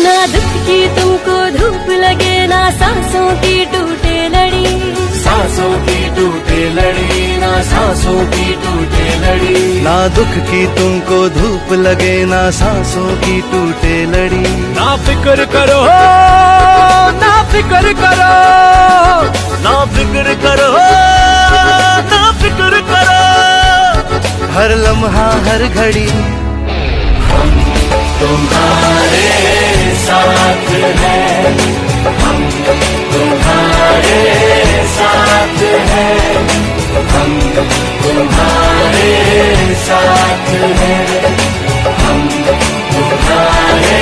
ना दुख की तुमको धूप लगे, ना सांसों की टूटे लड़ी, सांसों की टूटे लड़ी, ना सांसों की टूटे लड़ी। ना दुख की तुमको धूप लगे, ना सांसों की टूटे लड़ी। ना फिक्र करो, ना फिक्र करो, ना फिक्र करो, ना फिक्र करो। हर लम्हा हर घड़ी हम तुम्हारे साथ हैं, हम तुम्हारे साथ हैं, हम तुम्हारे साथ हैं, हम तुम्हारे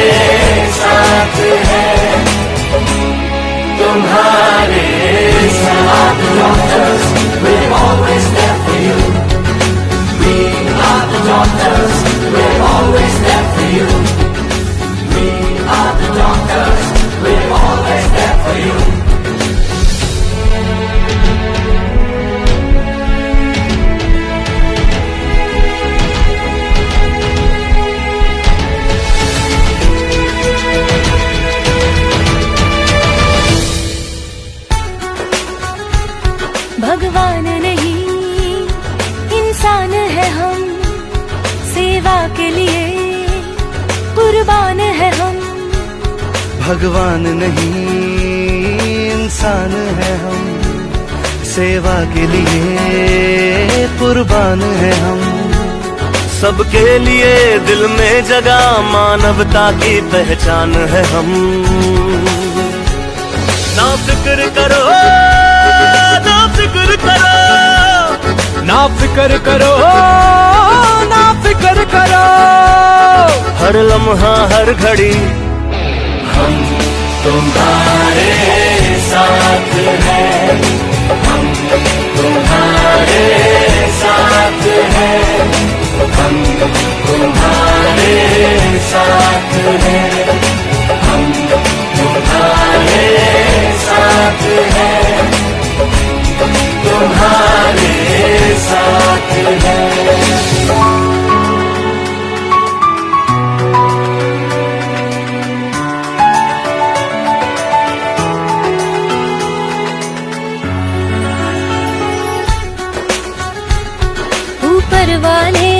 साथ हैं, तुम्हारे साथ। Doctors, we're always there for you. We are the doctors, we're always there for you. We are the doctors, we're always there for you. भगवान नहीं इंसान है हम, सेवा के लिए कुर्बान है हम। भगवान नहीं इंसान है हम, सेवा के लिए कुर्बान है हम। सबके लिए दिल में जगह मानवता की पहचान है हम। ना फिक्र करो, ना फिक्र करो, ना फिक्र करो, ना फिक्र करो। हर लम्हा हर घड़ी हम तुम्हारे साथ हैं, हम तुम्हारे साथ हैं, हम तुम्हारे साथ हैं, हम तुम्हारे साथ हैं, तुम्हारे साथ हैं। ऊपर वाले